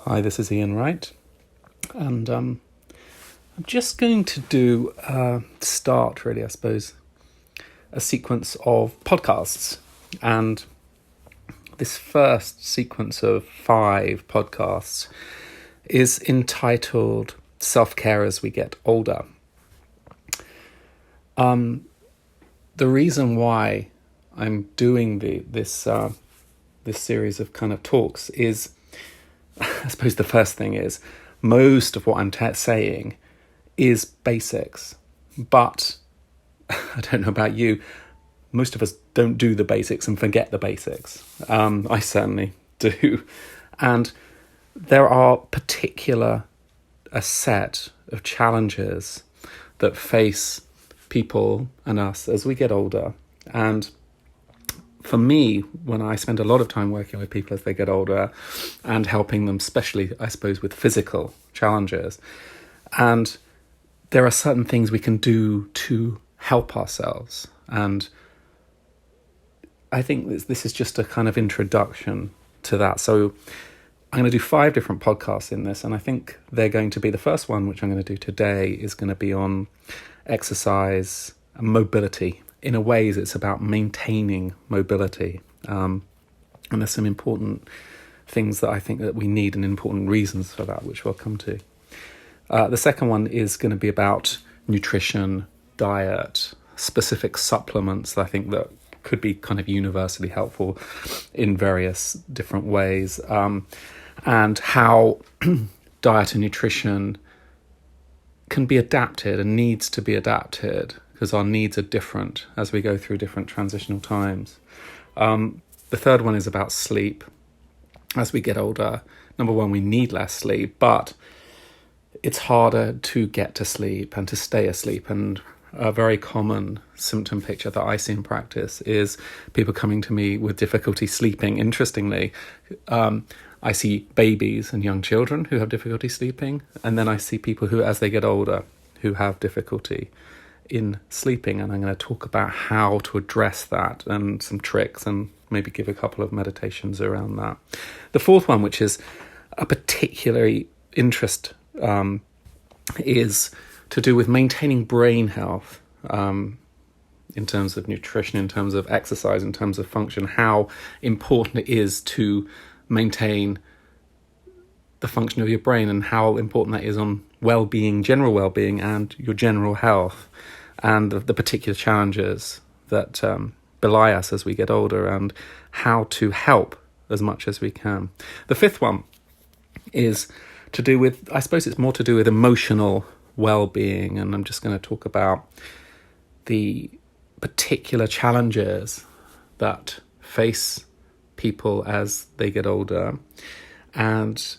Hi, this is Ian Wright, and I'm just going to start, really, I suppose, a sequence of podcasts. And this first sequence of 5 podcasts is entitled Self-Care as We Get Older. The reason why I'm doing this series of kind of talks is, I suppose the first thing is, most of what I'm saying is basics, but I don't know about you, most of us don't do the basics and forget the basics. I certainly do. And there are a set of challenges that face people and us as we get older. And for me, when I spend a lot of time working with people as they get older and helping them, especially, I suppose, with physical challenges, and there are certain things we can do to help ourselves. And I think this is just a kind of introduction to that. So I'm going to do 5 different podcasts in this, and I think they're going to be, the first one, which I'm going to do today, is going to be on exercise and mobility. In a ways, it's about maintaining mobility. And there's some important things that I think that we need and important reasons for that, which we'll come to. The second one is going to be about nutrition, diet, specific supplements that I think that could be kind of universally helpful in various different ways, and how diet and nutrition can be adapted and needs to be adapted, because our needs are different as we go through different transitional times. The third one is about sleep. As we get older, number one, we need less sleep, but it's harder to get to sleep and to stay asleep. And a very common symptom picture that I see in practice is people coming to me with difficulty sleeping. Interestingly, I see babies and young children who have difficulty sleeping, and then I see people who, as they get older, who have difficulty in sleeping, and I'm going to talk about how to address that and some tricks and maybe give a couple of meditations around that. The fourth one, which is a particularly interest, is to do with maintaining brain health, in terms of nutrition, in terms of exercise, in terms of function, how important it is to maintain the function of your brain and how important that is on well-being, general well-being, and your general health, and the particular challenges that belie us as we get older, and how to help as much as we can. The fifth one is to do with, I suppose it's more to do with emotional well-being, and I'm just going to talk about the particular challenges that face people as they get older, and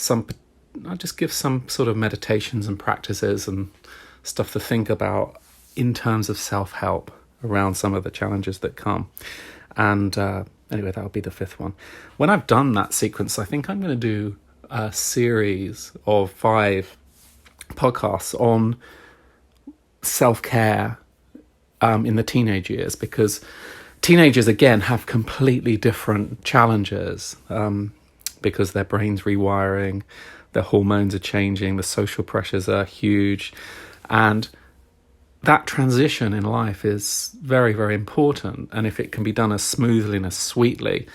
I'll just give some sort of meditations and practices and stuff to think about in terms of self-help around some of the challenges that come. And anyway, that'll be the fifth one. When I've done that sequence, I think I'm going to do a series of 5 podcasts on self-care in the teenage years, because teenagers, again, have completely different challenges, because their brain's rewiring, their hormones are changing, the social pressures are huge, and that transition in life is very, very important. And if it can be done as smoothly and as sweetly,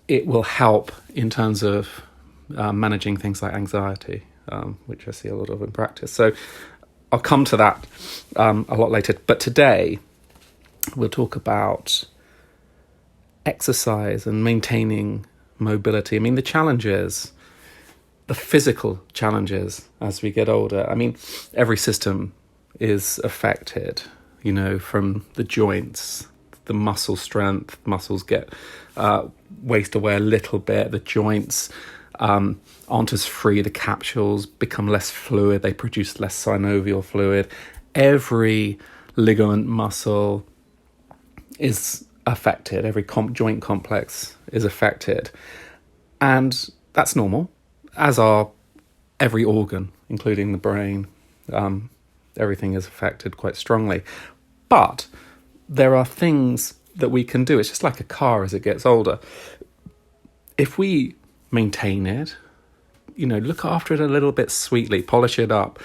it will help in terms of managing things like anxiety, which I see a lot of in practice. So I'll come to that a lot later. But today, we'll talk about exercise and maintaining mobility. I mean, the challenges, the physical challenges as we get older. I mean, every system is affected, from the joints, the muscle strength. Muscles get waste away a little bit. The joints aren't as free. The capsules become less fluid. They produce less synovial fluid. Every ligament, muscle is affected. Every joint complex is affected. And that's normal, as are every organ, including the brain. Everything is affected quite strongly. But there are things that we can do. It's just like a car as it gets older. If we maintain it, look after it a little bit sweetly, polish it up,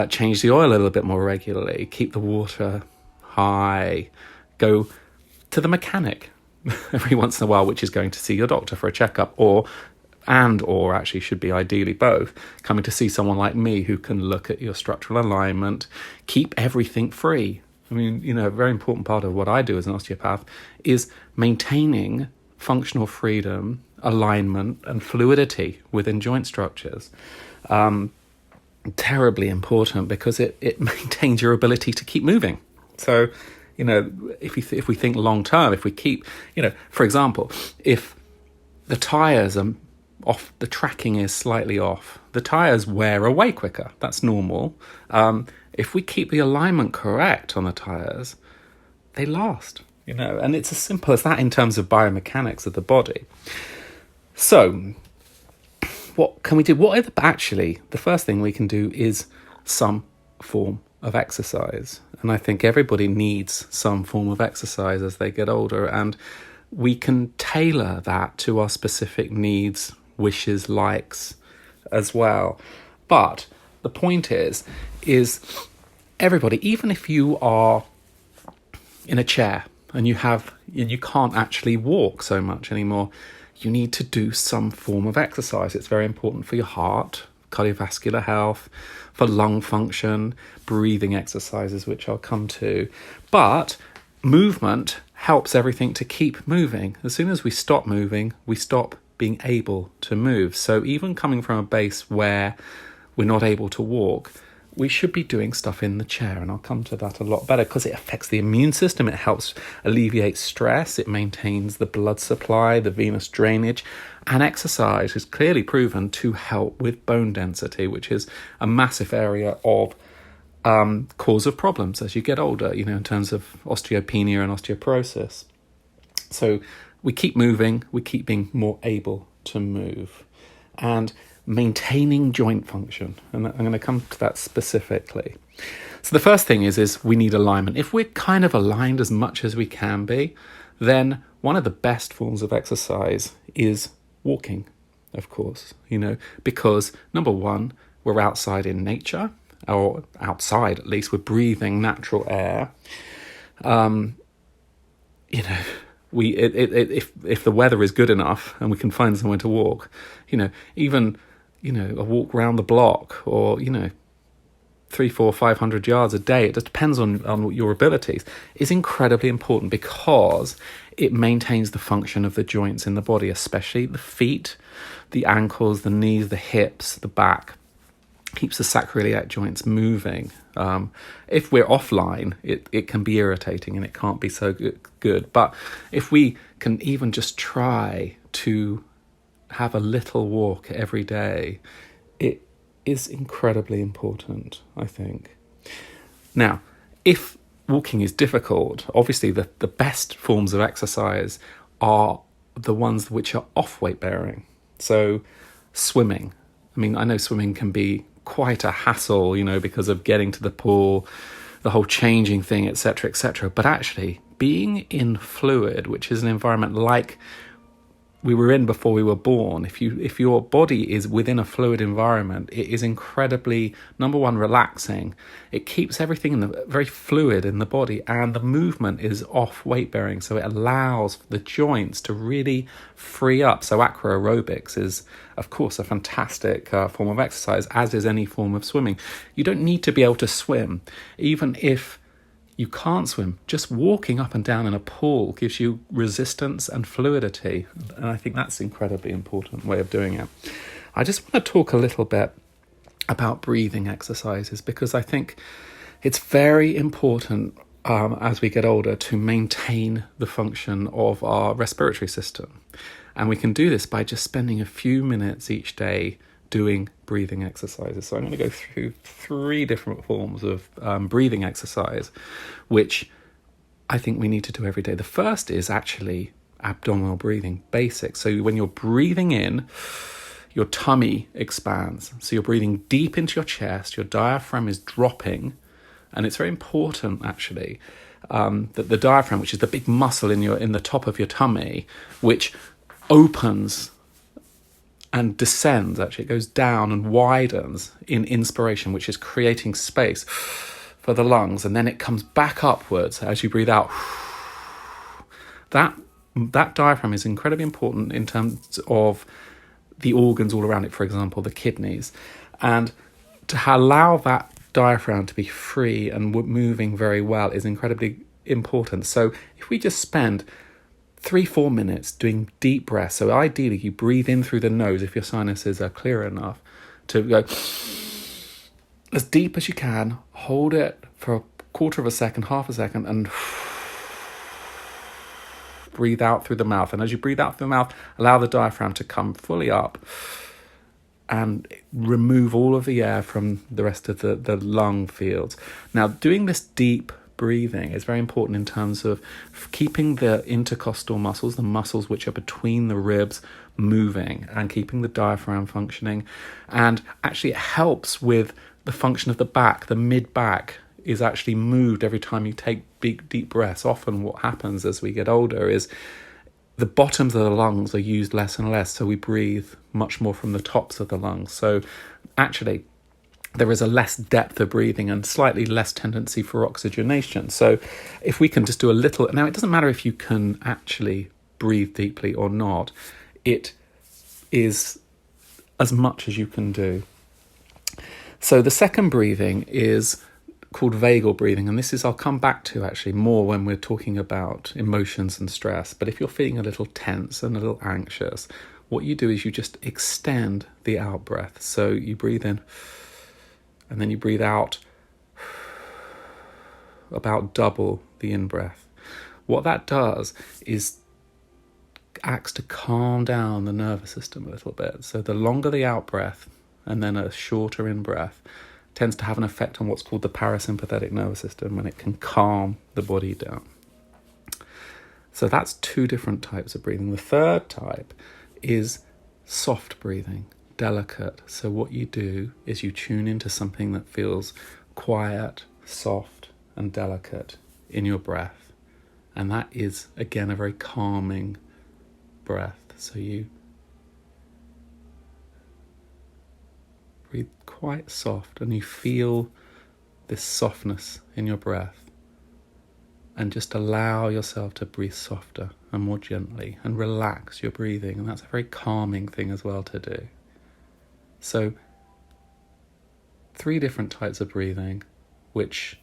change the oil a little bit more regularly, keep the water high, go to the mechanic every once in a while, which is going to see your doctor for a checkup, or actually should be ideally both, coming to see someone like me who can look at your structural alignment, keep everything free. I mean, a very important part of what I do as an osteopath is maintaining functional freedom, alignment, and fluidity within joint structures. Terribly important because it maintains your ability to keep moving. So, if we think long term, if we keep, for example, if the tires are off, the tracking is slightly off, the tires wear away quicker. That's normal. If we keep the alignment correct on the tires, they last, and it's as simple as that in terms of biomechanics of the body. So what can we do? The first thing we can do is some form of exercise. And I think everybody needs some form of exercise as they get older. And we can tailor that to our specific needs, wishes, likes as well. But the point is everybody, even if you are in a chair and you can't actually walk so much anymore, you need to do some form of exercise. It's very important for your heart, cardiovascular health, for lung function, breathing exercises, which I'll come to. But movement helps everything to keep moving. As soon as we stop moving, we stop being able to move. So even coming from a base where we're not able to walk, we should be doing stuff in the chair, and I'll come to that a lot better because it affects the immune system, it helps alleviate stress, it maintains the blood supply, the venous drainage, and exercise is clearly proven to help with bone density, which is a massive area of cause of problems as you get older, in terms of osteopenia and osteoporosis. So we keep moving, we keep being more able to move, and maintaining joint function, and I'm going to come to that specifically. So the first thing is we need alignment. If we're kind of aligned as much as we can be, then one of the best forms of exercise is walking, of course, because number one, we're outside in nature, or outside at least, we're breathing natural air. If the weather is good enough and we can find somewhere to walk, even a walk around the block, or 300, 400, 500 yards a day, it just depends on your abilities, is incredibly important because it maintains the function of the joints in the body, especially the feet, the ankles, the knees, the hips, the back. Keeps the sacroiliac joints moving. If we're offline, it can be irritating and it can't be so good. But if we can even just try to have a little walk every day, it is incredibly important, I think. Now, if walking is difficult, obviously the best forms of exercise are the ones which are off weight bearing. So swimming. I mean, I know swimming can be quite a hassle, because of getting to the pool, the whole changing thing, etc., etc. But actually, being in fluid, which is an environment like we were in before we were born, if your body is within a fluid environment, it is incredibly, number one, relaxing. It keeps everything very fluid in the body, and the movement is off weight bearing, so it allows the joints to really free up. So acroaerobics is, of course, a fantastic form of exercise, as is any form of swimming. You don't need to be able to swim. Even if you can't swim, just walking up and down in a pool gives you resistance and fluidity. And I think that's an incredibly important way of doing it. I just want to talk a little bit about breathing exercises, because I think it's very important as we get older to maintain the function of our respiratory system. And we can do this by just spending a few minutes each day doing breathing exercises. So I'm going to go through 3 different forms of breathing exercise, which I think we need to do every day. The first is actually abdominal breathing, basic. So when you're breathing in, your tummy expands. So you're breathing deep into your chest, your diaphragm is dropping, and it's very important actually that the diaphragm, which is the big muscle in the top of your tummy, which opens and descends, actually. It goes down and widens in inspiration, which is creating space for the lungs, and then it comes back upwards as you breathe out. That diaphragm is incredibly important in terms of the organs all around it, for example, the kidneys. And to allow that diaphragm to be free and moving very well is incredibly important. So if we just spend 3-4 minutes doing deep breaths, so ideally you breathe in through the nose if your sinuses are clear enough to go as deep as you can, hold it for a quarter of a second, half a second, and breathe out through the mouth. And as you breathe out through the mouth, allow the diaphragm to come fully up and remove all of the air from the rest of the lung fields. Now, doing this deep breathing is very important in terms of keeping the intercostal muscles, the muscles which are between the ribs, moving, and keeping the diaphragm functioning. And actually it helps with the function of the back. The mid-back is actually moved every time you take big, deep breaths. Often what happens as we get older is the bottoms of the lungs are used less and less, so we breathe much more from the tops of the lungs. So actually, there is a less depth of breathing and slightly less tendency for oxygenation. So if we can just do a little... Now, it doesn't matter if you can actually breathe deeply or not. It is as much as you can do. So the second breathing is called vagal breathing, and this is, I'll come back to actually more when we're talking about emotions and stress. But if you're feeling a little tense and a little anxious, what you do is you just extend the out breath. So you breathe in and then you breathe out about double the in breath. What that does is acts to calm down the nervous system a little bit. So the longer the out breath and then a shorter in breath tends to have an effect on what's called the parasympathetic nervous system, and it can calm the body down. So that's two different types of breathing. The third type is soft breathing, delicate. So what you do is you tune into something that feels quiet, soft, and delicate in your breath. And that is, again, a very calming breath. So you breathe quite soft and you feel this softness in your breath, and just allow yourself to breathe softer and more gently and relax your breathing. And that's a very calming thing as well to do. So 3 different types of breathing, which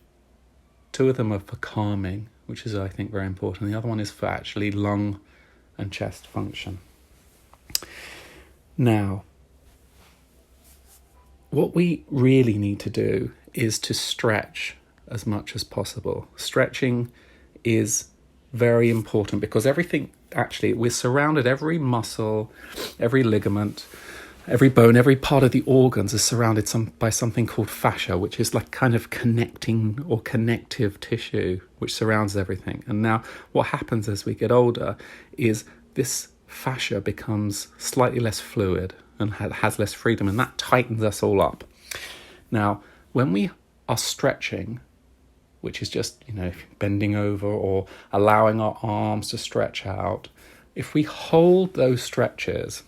2 of them are for calming, which is, I think, very important. The other one is for actually lung and chest function. Now, what we really need to do is to stretch as much as possible. Stretching is very important because everything, actually, we're surrounded, every muscle, every ligament, every bone, every part of the organs is surrounded by something called fascia, which is like kind of connecting or connective tissue which surrounds everything. And now what happens as we get older is this fascia becomes slightly less fluid and has less freedom, and that tightens us all up. Now, when we are stretching, which is just, bending over or allowing our arms to stretch out, if we hold those stretches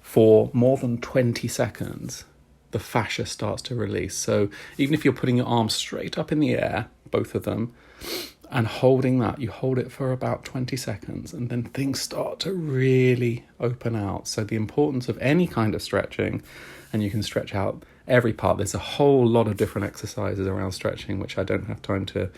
for more than 20 seconds, the fascia starts to release. So even if you're putting your arms straight up in the air, both of them, and holding that, you hold it for about 20 seconds, and then things start to really open out. So the importance of any kind of stretching, and you can stretch out every part. There's a whole lot of different exercises around stretching, which I don't have time to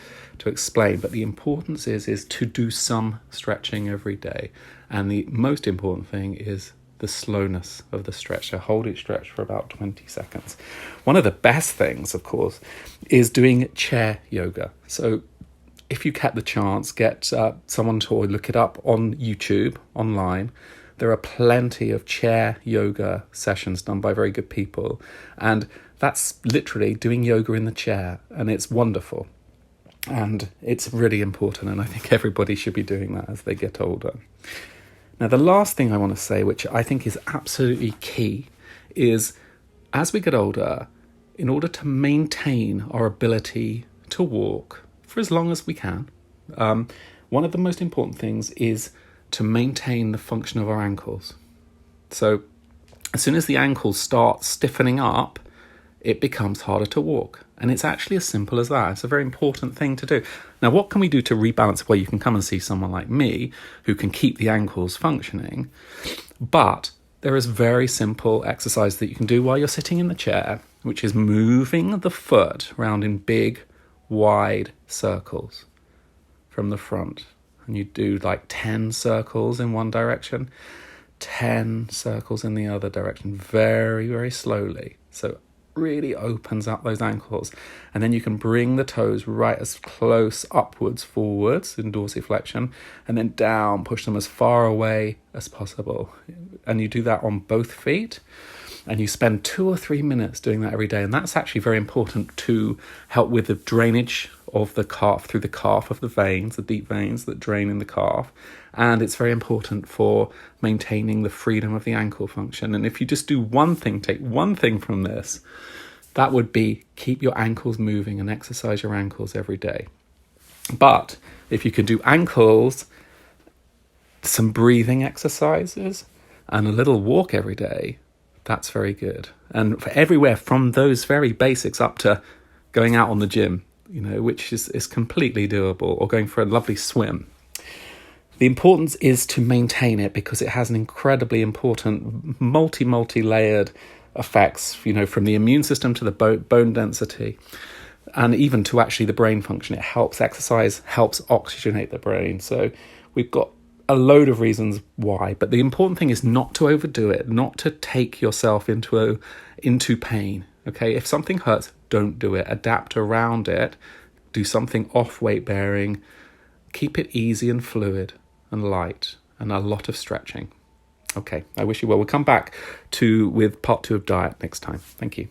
explain. But the importance is to do some stretching every day. And the most important thing is the slowness of the stretch. So hold each stretch for about 20 seconds. One of the best things, of course, is doing chair yoga. So if you get the chance, get someone to look it up on YouTube, online. There are plenty of chair yoga sessions done by very good people. And that's literally doing yoga in the chair. And it's wonderful. And it's really important. And I think everybody should be doing that as they get older. Now, the last thing I want to say, which I think is absolutely key, is as we get older, in order to maintain our ability to walk for as long as we can, one of the most important things is to maintain the function of our ankles. So as soon as the ankles start stiffening up, it becomes harder to walk. And it's actually as simple as that. It's a very important thing to do. Now, what can we do to rebalance? Well, you can come and see someone like me who can keep the ankles functioning. But there is very simple exercise that you can do while you're sitting in the chair, which is moving the foot around in big, wide circles from the front. And you do like 10 circles in one direction, 10 circles in the other direction, very, very slowly. So really opens up those ankles. And then you can bring the toes right as close upwards, forwards in dorsiflexion, and then down, push them as far away as possible. And you do that on both feet. And you spend 2 or 3 minutes doing that every day. And that's actually very important to help with the drainage of the calf, through the calf of the veins, the deep veins that drain in the calf. And it's very important for maintaining the freedom of the ankle function. And if you just do one thing, take one thing from this, that would be keep your ankles moving and exercise your ankles every day. But if you can do ankles, some breathing exercises, and a little walk every day, that's very good. And for everywhere from those very basics up to going out on the gym, which is completely doable, or going for a lovely swim. The importance is to maintain it because it has an incredibly important multi-layered effects, from the immune system to the bone density, and even to actually the brain function. It helps exercise, helps oxygenate the brain. So we've got a load of reasons why, but the important thing is not to overdo it, not to take yourself into pain. Okay, if something hurts, don't do it. Adapt around it. Do something off weight bearing. Keep it easy and fluid and light, and a lot of stretching. Okay, I wish you well. We'll come back with part 2 of diet next time. Thank you.